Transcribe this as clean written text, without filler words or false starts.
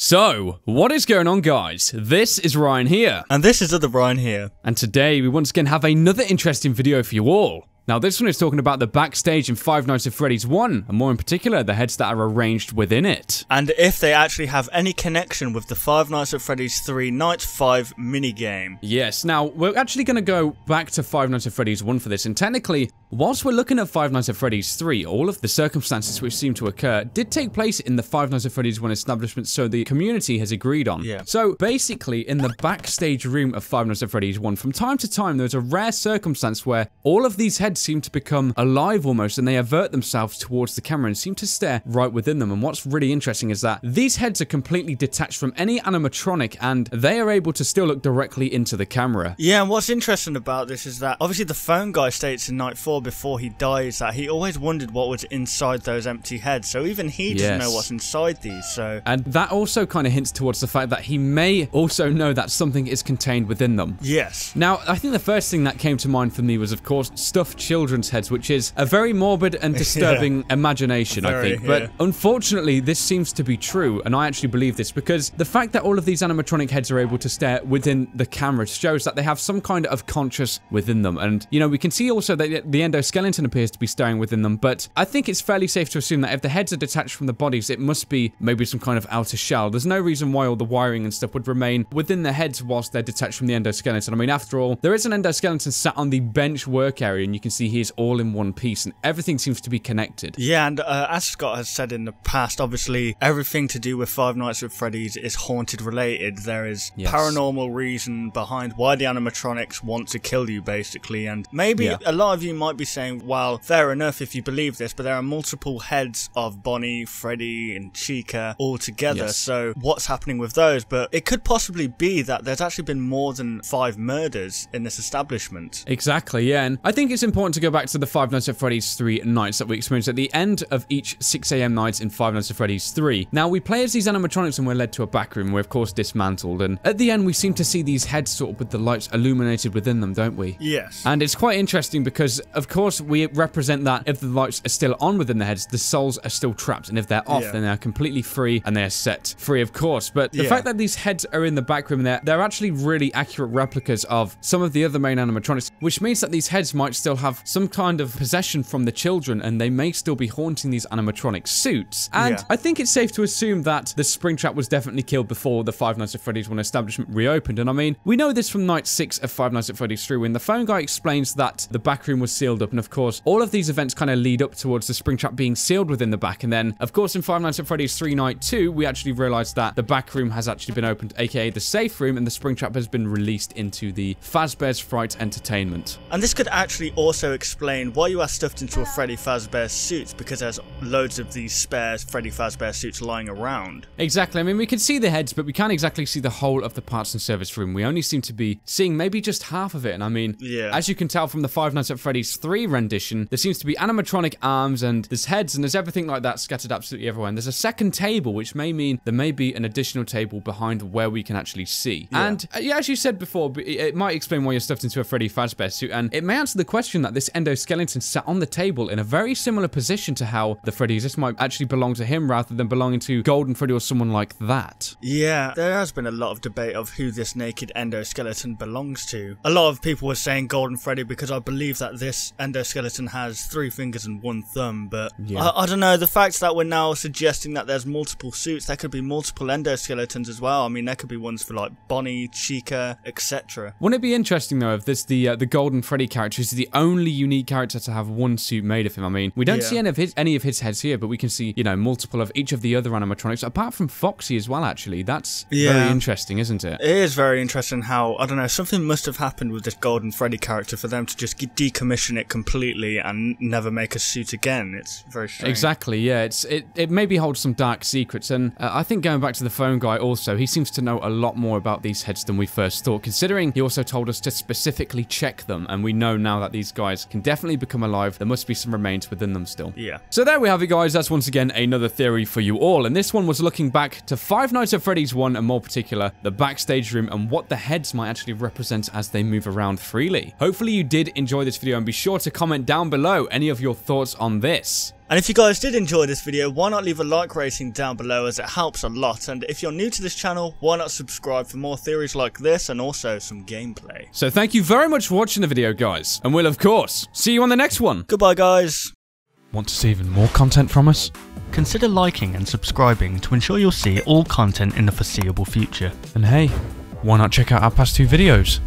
So, what is going on, guys? This is Ryan here. And this is other Ryan here. And today, we once again have another interesting video for you all. Now, this one is talking about the backstage in Five Nights at Freddy's 1, and more in particular, the heads that are arranged within it. And if they actually have any connection with the Five Nights at Freddy's 3 Night 5 minigame. Yes, now, we're actually going to go back to Five Nights at Freddy's 1 for this, and technically, whilst we're looking at Five Nights at Freddy's 3, all of the circumstances which seem to occur did take place in the Five Nights at Freddy's 1 establishment, so the community has agreed on. Yeah. So, basically, in the backstage room of Five Nights at Freddy's 1, from time to time, there's a rare circumstance where all of these heads seem to become alive almost, and they avert themselves towards the camera and seem to stare right within them. And what's really interesting is that these heads are completely detached from any animatronic, and they are able to still look directly into the camera. Yeah, and what's interesting about this is that obviously the phone guy states in Night 4 before he dies that he always wondered what was inside those empty heads. So even he doesn't know what's inside these. So, and that also kind of hints towards the fact that he may also know that something is contained within them. Yes. Now, I think the first thing that came to mind for me was, of course, stuffed children's heads, which is a very morbid and disturbing imagination, I think. But unfortunately, this seems to be true, and I actually believe this, because the fact that all of these animatronic heads are able to stare within the camera shows that they have some kind of conscious within them. And, you know, we can see also that the endoskeleton appears to be staring within them, but I think it's fairly safe to assume that if the heads are detached from the bodies, it must be maybe some kind of outer shell. There's no reason why all the wiring and stuff would remain within the heads whilst they're detached from the endoskeleton. I mean, after all, there is an endoskeleton sat on the bench work area, and you can see he is all in one piece, and everything seems to be connected. Yeah, and as Scott has said in the past, obviously everything to do with Five Nights at Freddy's is haunted related. There is paranormal reason behind why the animatronics want to kill you, basically. And maybe a lot of you might be saying, well, fair enough if you believe this, but there are multiple heads of Bonnie, Freddy, and Chica all together. So what's happening with those? But it could possibly be that there's actually been more than 5 murders in this establishment. Exactly, yeah. And I think it's important to go back to the Five Nights at Freddy's 3 nights that we experienced at the end of each 6 AM night in Five Nights at Freddy's 3. Now, we play as these animatronics and we're led to a back room. We're, of course, dismantled. And at the end, we seem to see these heads sort of with the lights illuminated within them, don't we? Yes. And it's quite interesting because, of course, we represent that if the lights are still on within the heads, the souls are still trapped. And if they're off, then they're completely free and they are set free, of course. But the fact that these heads are in the back room, they're actually really accurate replicas of some of the other main animatronics, which means that these heads might still have some kind of possession from the children, and they may still be haunting these animatronic suits. And I think it's safe to assume that the Springtrap was definitely killed before the Five Nights at Freddy's 1 establishment reopened. And I mean, we know this from night 6 of Five Nights at Freddy's 3 when the phone guy explains that the back room was sealed up, and of course, all of these events kind of lead up towards the Springtrap being sealed within the back. And then, of course, in Five Nights at Freddy's 3 Night 2, we actually realized that the back room has actually been opened, aka the safe room, and the Springtrap has been released into the Fazbear's Fright Entertainment. And this could actually also explain why you are stuffed into a Freddy Fazbear suit, because there's loads of these spare Freddy Fazbear suits lying around. Exactly. I mean, we can see the heads, but we can't exactly see the whole of the parts and service room. We only seem to be seeing maybe just half of it. And I mean, as you can tell from the Five Nights at Freddy's 3 rendition, there seems to be animatronic arms, and there's heads, and there's everything like that scattered absolutely everywhere. And there's a second table, which may mean there may be an additional table behind where we can actually see. And as you said before, it might explain why you're stuffed into a Freddy Fazbear suit, and it may answer the question that this endoskeleton sat on the table in a very similar position to how the Freddy's. This might actually belong to him rather than belonging to Golden Freddy or someone like that. Yeah, there has been a lot of debate of who this naked endoskeleton belongs to. A lot of people were saying Golden Freddy because I believe that this endoskeleton has 3 fingers and 1 thumb, but I don't know, the fact that we're now suggesting that there's multiple suits, there could be multiple endoskeletons as well. I mean, there could be ones for like Bonnie, Chica, etc. Wouldn't it be interesting though if this the Golden Freddy character is the only unique character to have 1 suit made of him? I mean, we don't see any of his heads here, but we can see, you know, multiple of each of the other animatronics, apart from Foxy as well, actually. That's very interesting, isn't it? It is very interesting how, I don't know, something must have happened with this Golden Freddy character for them to just decommission it completely and never make a suit again. It's very strange. Exactly, yeah. It maybe holds some dark secrets, and I think going back to the phone guy also, he seems to know a lot more about these heads than we first thought, considering he also told us to specifically check them, and we know now that these guys can definitely become alive. There must be some remains within them still. Yeah. So there we have it, guys. That's once again another theory for you all, and this one was looking back to Five Nights at Freddy's 1, and more particular, the backstage room and what the heads might actually represent as they move around freely. Hopefully you did enjoy this video, and be sure to comment down below any of your thoughts on this. And if you guys did enjoy this video, why not leave a like rating down below, as it helps a lot. And if you're new to this channel, why not subscribe for more theories like this and also some gameplay. So thank you very much for watching the video, guys, and we'll of course see you on the next one. Goodbye, guys. Want to see even more content from us? Consider liking and subscribing to ensure you'll see all content in the foreseeable future. And hey, why not check out our past 2 videos?